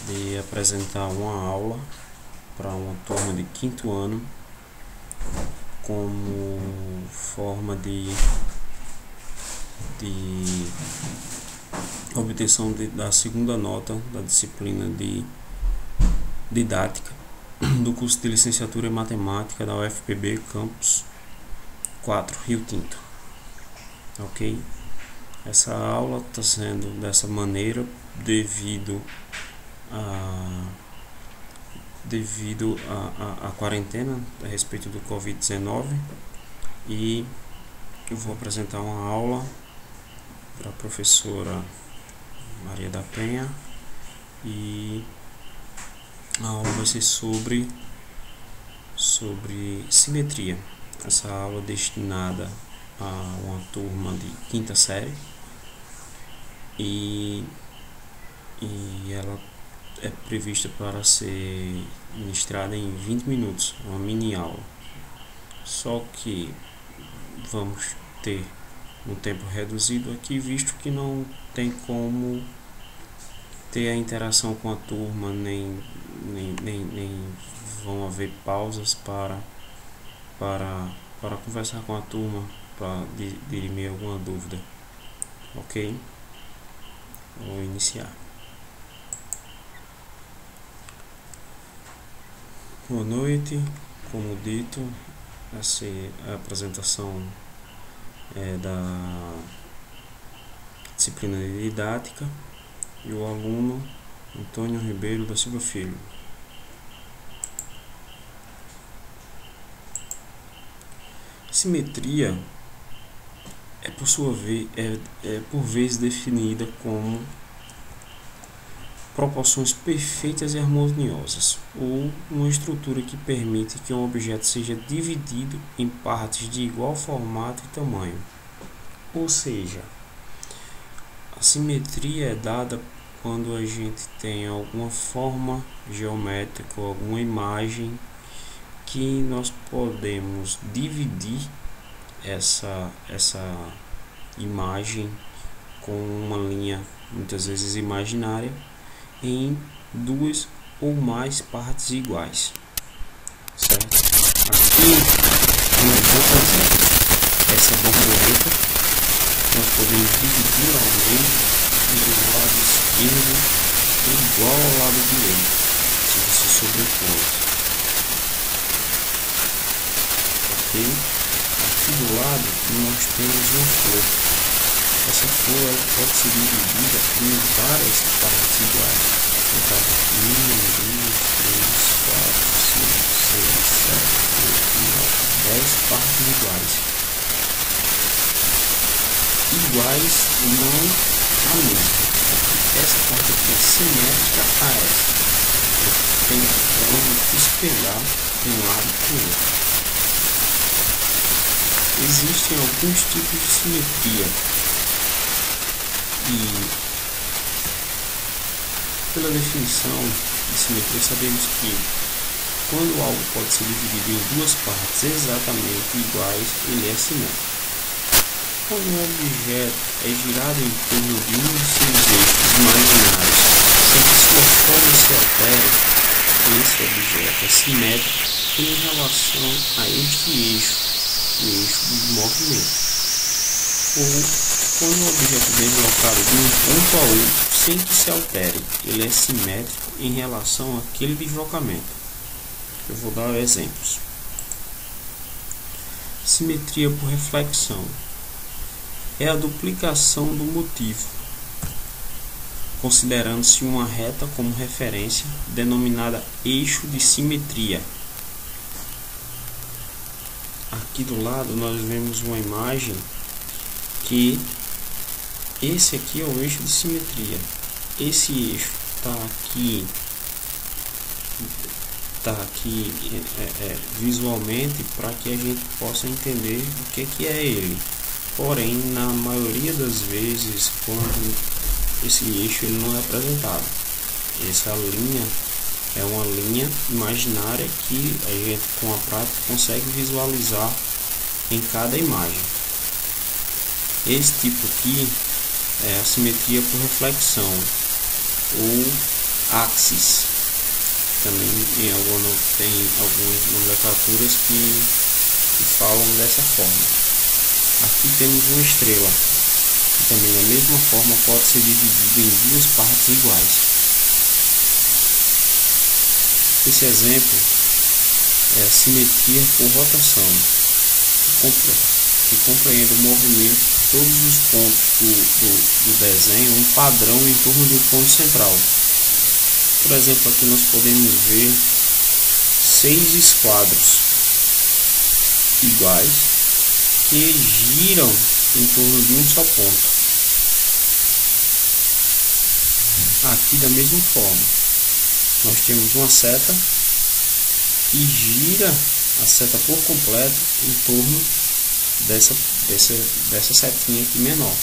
de apresentar uma aula para uma turma de quinto ano como forma de obtenção da segunda nota da disciplina de didática do curso de licenciatura em matemática da UFPB Campus 4, Rio Tinto. Ok? Essa aula está sendo dessa maneira devido à quarentena a respeito do Covid-19, e eu vou apresentar uma aula para a professora Maria da Penha, e a aula vai ser sobre simetria. Essa aula é destinada a uma turma de quinta série e ela é prevista para ser ministrada em 20 minutos, uma mini aula. Só que vamos ter um tempo reduzido aqui, visto que não tem como ter a interação com a turma, nem vão haver pausas para conversar com a turma, para dirimir alguma dúvida. Ok? Vou iniciar. Boa noite. Como dito, essa é a apresentação da disciplina de didática, e o aluno Antônio Ribeiro da Silva Filho. Simetria é por vezes definida como proporções perfeitas e harmoniosas, ou uma estrutura que permite que um objeto seja dividido em partes de igual formato e tamanho. Ou seja, a simetria é dada quando a gente tem alguma forma geométrica ou alguma imagem que nós podemos dividir essa imagem com uma linha, muitas vezes imaginária, em duas ou mais partes iguais, certo? Aqui, um exemplo, essa borboleta nós podemos dividir ao meio e do lado esquerdo igual ao lado direito, se você sobrepor. Ok? Aqui do lado nós temos uma flor. Essa flor pode ser dividida em várias partes iguais. Então, 1, 2, 3, 4, 5, 6, 7, 8, 9, 10 partes iguais. Iguais não a mesma. Essa parte aqui é simétrica a essa. Tem como espelhar de um lado para o outro. Existem alguns tipos de simetria, e pela definição de simetria sabemos que quando algo pode ser dividido em duas partes exatamente iguais, ele é simétrico. Quando um objeto é girado em torno de um de seus eixos imaginários sem que sua forma se altere, esse objeto é simétrico em relação a este eixo, o eixo do movimento. Ou quando o objeto é deslocado de um ponto a outro sem que se altere, ele é simétrico em relação àquele deslocamento. Eu vou dar exemplos. Simetria por reflexão é a duplicação do motivo, considerando-se uma reta como referência, denominada eixo de simetria. Aqui do lado nós vemos uma imagem que esse aqui é o eixo de simetria. Esse eixo está aqui visualmente para que a gente possa entender o que é ele. Porém, na maioria das vezes, quando esse eixo ele não é apresentado, essa linha é uma linha imaginária que a gente com a prática consegue visualizar em cada imagem. Esse tipo aqui é a simetria por reflexão, ou axis. Também tem algumas nomenclaturas que falam dessa forma. Aqui temos uma estrela, que também da mesma forma pode ser dividida em duas partes iguais. Esse exemplo é a simetria por rotação, que compreende o movimento de todos os pontos do desenho, um padrão em torno do ponto central. Por exemplo, aqui nós podemos ver 6 esquadros iguais que giram em torno de um só ponto. Aqui da mesma forma, nós temos uma seta que gira a seta por completo em torno dessa setinha aqui menor.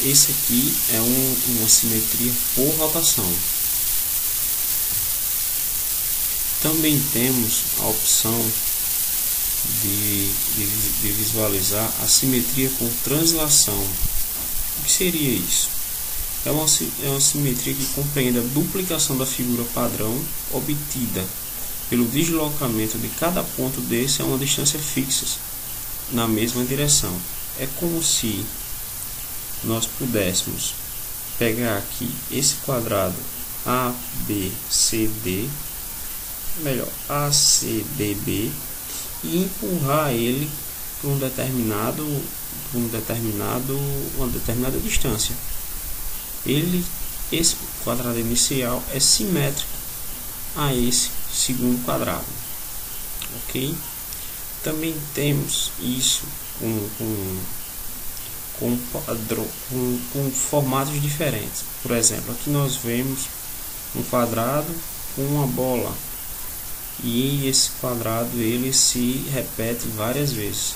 Esse aqui é uma simetria por rotação. Também temos a opção de visualizar a simetria com translação. O que seria isso? É uma simetria que compreende a duplicação da figura padrão obtida pelo deslocamento de cada ponto desse a uma distância fixa na mesma direção. É como se nós pudéssemos pegar aqui esse quadrado ABCD, melhor, ACDB, e empurrar ele para uma determinada distância. Esse quadrado inicial é simétrico a esse segundo quadrado, ok? Também temos isso com formatos diferentes. Por exemplo, aqui nós vemos um quadrado com uma bola, e esse quadrado ele se repete várias vezes.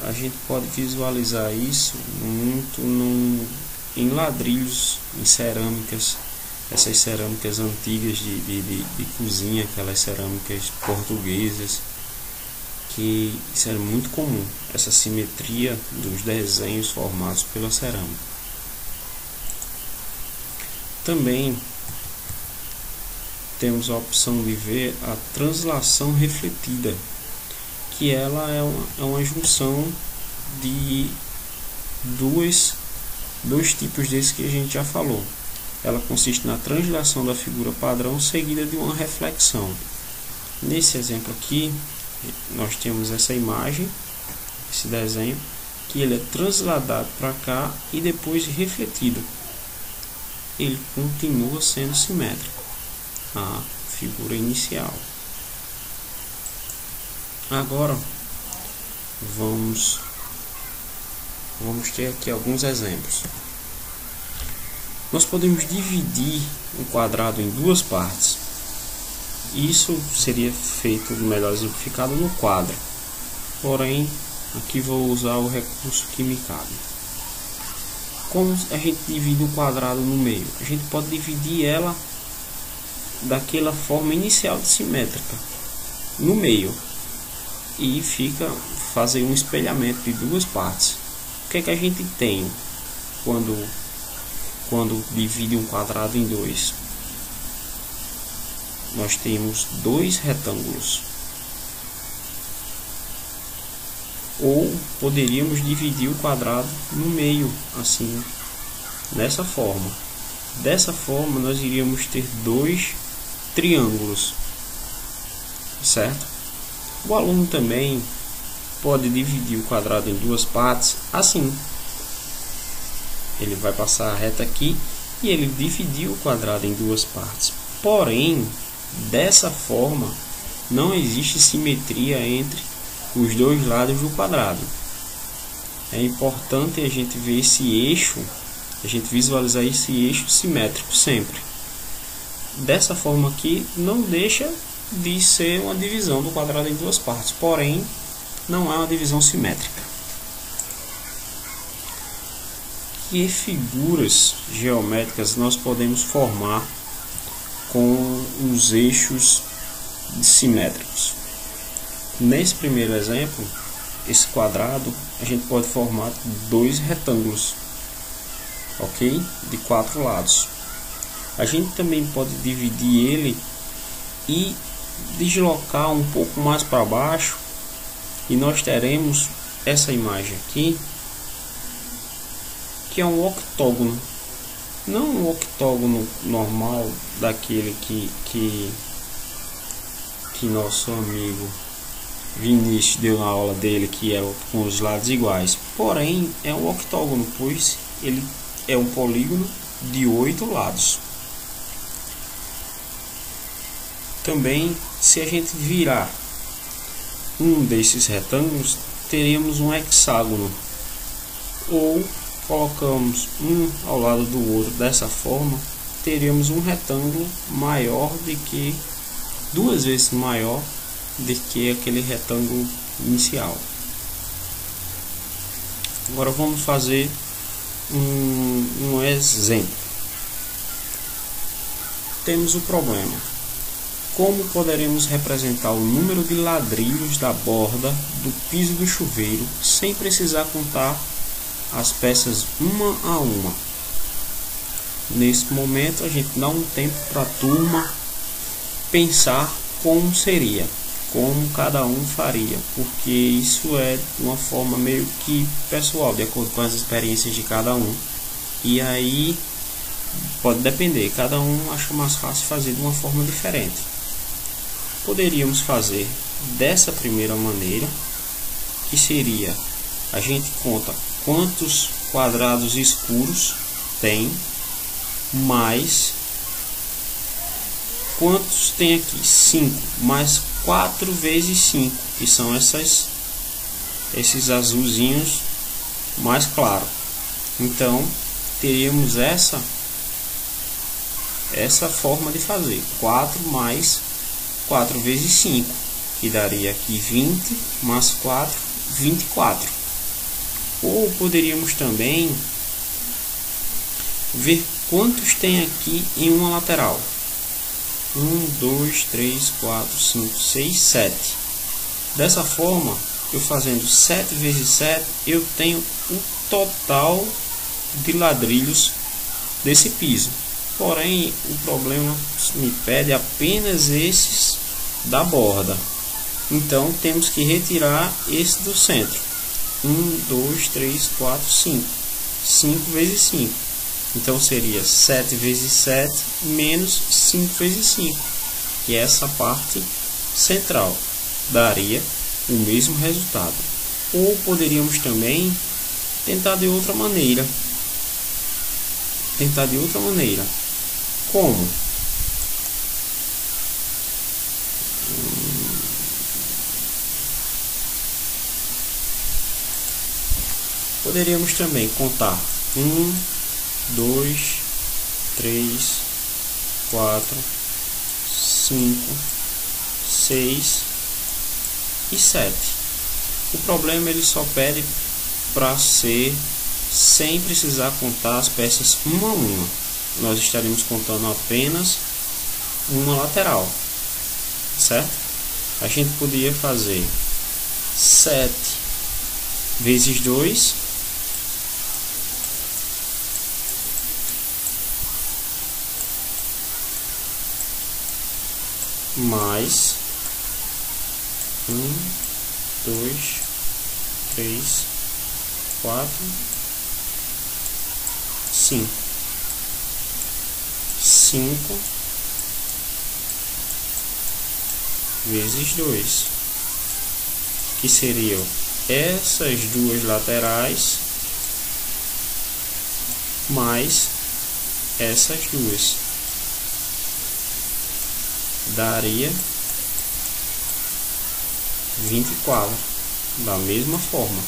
A gente pode visualizar isso muito em ladrilhos, em cerâmicas, essas cerâmicas antigas de cozinha, aquelas cerâmicas portuguesas, que isso era muito comum, essa simetria dos desenhos formados pela cerâmica. Também temos a opção de ver a translação refletida, que ela é uma junção de dois tipos desses que a gente já falou. Ela consiste na translação da figura padrão seguida de uma reflexão. Nesse exemplo aqui, nós temos essa imagem, esse desenho, que ele é transladado para cá e depois refletido. Ele continua sendo simétrico à figura inicial. Agora vamos ter aqui alguns exemplos. Nós podemos dividir um quadrado em duas partes. Isso seria feito melhor exemplificado no quadro. Porém, aqui vou usar o recurso que me cabe. Como a gente divide um quadrado no meio? A gente pode dividir ela daquela forma inicial de simétrica no meio e fazer um espelhamento de duas partes. O que é que a gente tem quando divide um quadrado em dois? Nós temos dois retângulos. Ou poderíamos dividir o quadrado no meio, assim, dessa forma. Dessa forma nós iríamos ter dois triângulos, certo? O aluno também pode dividir o quadrado em duas partes assim. Ele vai passar a reta aqui e ele dividiu o quadrado em duas partes. Porém, dessa forma não existe simetria entre os dois lados do quadrado. É importante a gente ver esse eixo, a gente visualizar esse eixo simétrico sempre. Dessa forma aqui não deixa de ser uma divisão do quadrado em duas partes, porém não é uma divisão simétrica. Que figuras geométricas nós podemos formar com os eixos simétricos? Nesse primeiro exemplo, esse quadrado a gente pode formar dois retângulos, ok? De 4 lados. A gente também pode dividir ele e deslocar um pouco mais para baixo, e nós teremos essa imagem aqui, que é um octógono, não um octógono normal daquele que nosso amigo Vinícius deu na aula dele, que é com os lados iguais, porém é um octógono, pois ele é um polígono de 8 lados. Também, se a gente virar um desses retângulos, teremos um hexágono, ou colocamos um ao lado do outro dessa forma, teremos um retângulo maior do que, 2 vezes maior do que aquele retângulo inicial. Agora vamos fazer um exemplo. Temos o problema: como poderemos representar o número de ladrilhos da borda do piso do chuveiro sem precisar contar as peças uma a uma? Nesse momento a gente dá um tempo para a turma pensar como seria, como cada um faria, porque isso é de uma forma meio que pessoal, de acordo com as experiências de cada um, e aí pode depender, cada um acha mais fácil fazer de uma forma diferente. Poderíamos fazer dessa primeira maneira, que seria: a gente conta quantos quadrados escuros tem, mais quantos tem aqui, 5, mais 4 vezes 5, que são esses azulzinhos mais claro. Então teríamos essa forma de fazer: 4 mais 4 vezes 5, que daria aqui 20, mais 4, 24. Ou poderíamos também ver quantos tem aqui em uma lateral: 1, 2, 3, 4, 5, 6, 7. Dessa forma, eu fazendo 7 vezes 7, eu tenho o total de ladrilhos desse piso. Porém, o problema me pede apenas esses da borda. Então, temos que retirar esse do centro. 1, 2, 3, 4, 5. 5 vezes 5. Então, seria 7 vezes 7 menos 5 vezes 5. Que é essa parte central. Daria o mesmo resultado. Ou poderíamos também tentar de outra maneira. Como? Poderíamos também contar 1, 2, 3, 4, 5, 6 e 7. O problema, ele só pede para ser sem precisar contar as peças uma a uma. Nós estaremos contando apenas uma lateral, certo? A gente poderia fazer 7 vezes 2 mais 1, 2, 3, 4, 5. 5 vezes 2, que seriam essas duas laterais mais essas duas, daria 24, da mesma forma.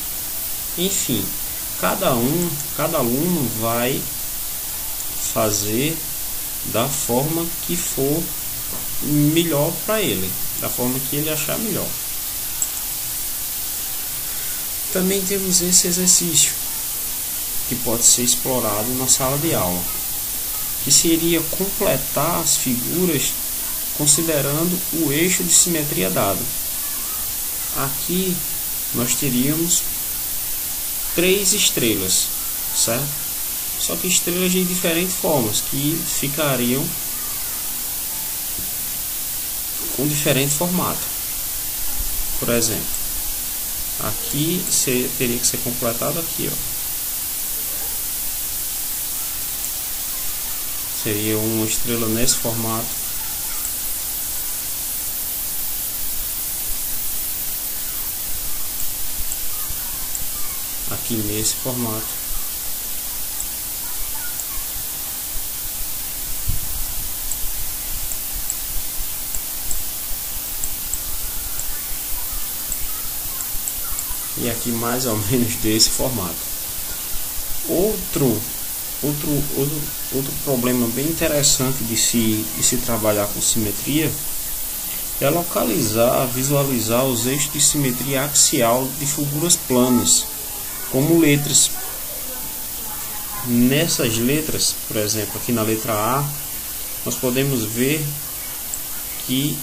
Enfim, cada aluno vai fazer da forma que for melhor para ele, da forma que ele achar melhor. Também temos esse exercício que pode ser explorado na sala de aula, que seria completar as figuras considerando o eixo de simetria dado. Aqui nós teríamos 3 estrelas, certo? só que estrelas de diferentes formas, que ficariam com diferente formato. Por exemplo, aqui teria que ser completado aqui, ó. Seria uma estrela nesse formato. Aqui nesse formato. E aqui mais ou menos desse formato. Outro problema bem interessante de se trabalhar com simetria é localizar, visualizar os eixos de simetria axial de figuras planas, como letras. Nessas letras, por exemplo, aqui na letra A, nós podemos ver que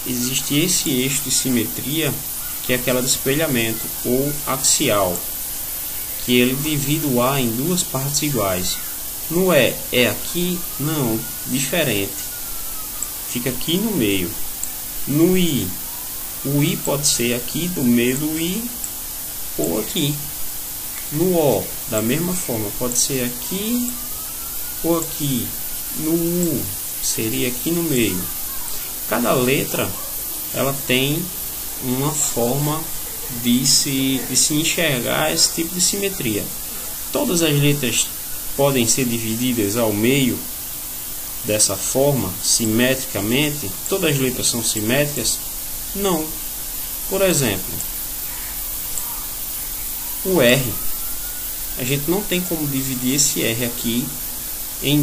existe esse eixo de simetria, que é aquela de espelhamento ou axial, que ele divide o A em duas partes iguais. No E é aqui? Não, diferente. Fica aqui no meio. No I, o I pode ser aqui do meio do I ou aqui. No O, da mesma forma, pode ser aqui ou aqui. No U, seria aqui no meio. Cada letra ela tem uma forma de se enxergar esse tipo de simetria. Todas as letras podem ser divididas ao meio dessa forma, simetricamente. Todas as letras são simétricas? Não. Por exemplo, o R, a gente não tem como dividir esse R aqui em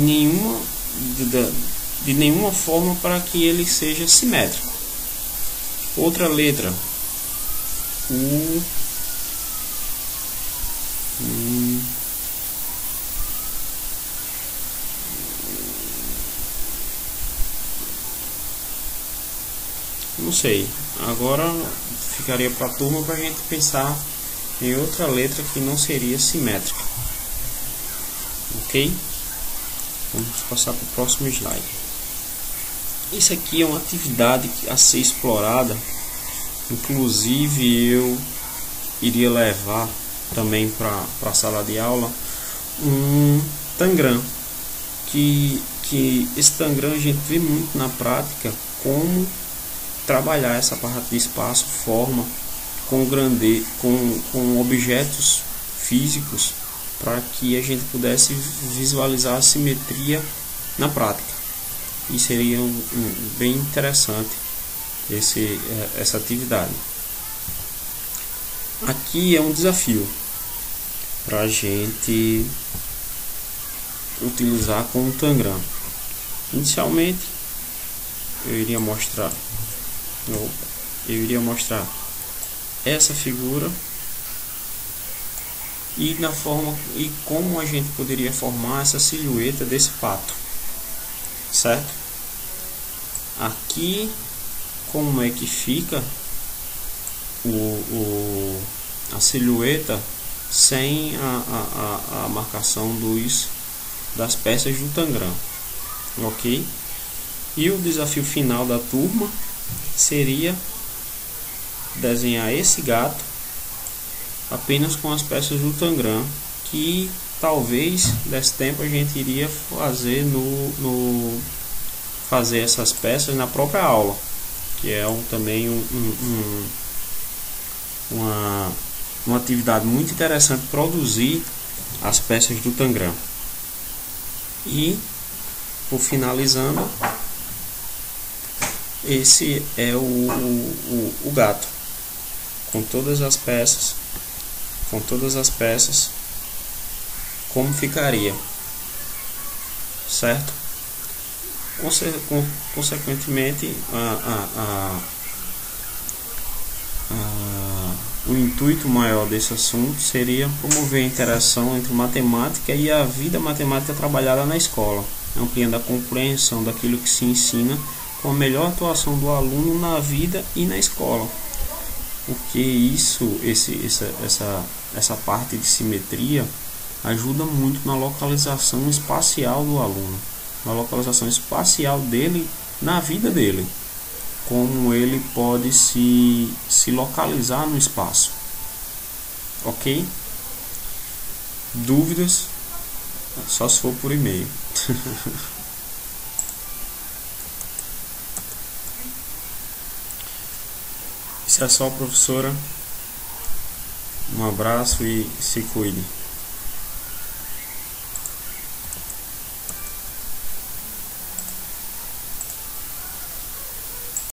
de nenhuma forma para que ele seja simétrico. Outra letra, U, não sei. Agora ficaria para a turma para a gente pensar em outra letra que não seria simétrica. Ok? Vamos passar para o próximo slide. Isso aqui é uma atividade a ser explorada. Inclusive eu iria levar também para a sala de aula um tangram, que esse tangram a gente vê muito na prática como trabalhar essa parte de espaço, forma, com objetos físicos, para que a gente pudesse visualizar a simetria na prática. E seria bem interessante essa atividade. Aqui é um desafio para a gente utilizar com o tangram. Inicialmente eu iria mostrar essa figura e como a gente poderia formar essa silhueta desse pato, certo? Aqui como é que fica a silhueta sem a marcação das peças do tangram, ok? E o desafio final da turma seria desenhar esse gato apenas com as peças do tangram, que talvez desse tempo a gente iria fazer fazer essas peças na própria aula, que é também uma atividade muito interessante, produzir as peças do tangram. E por finalizando, esse é o gato com todas as peças, como ficaria, certo? Consequentemente, o intuito maior desse assunto seria promover a interação entre matemática e a vida matemática trabalhada na escola, ampliando a compreensão daquilo que se ensina, com a melhor atuação do aluno na vida e na escola. Porque essa parte de simetria ajuda muito na localização espacial do aluno, na localização espacial dele na vida dele, como ele pode se localizar no espaço. Ok? Dúvidas? Só se for por e-mail. Isso é só, professora. Um abraço e se cuide.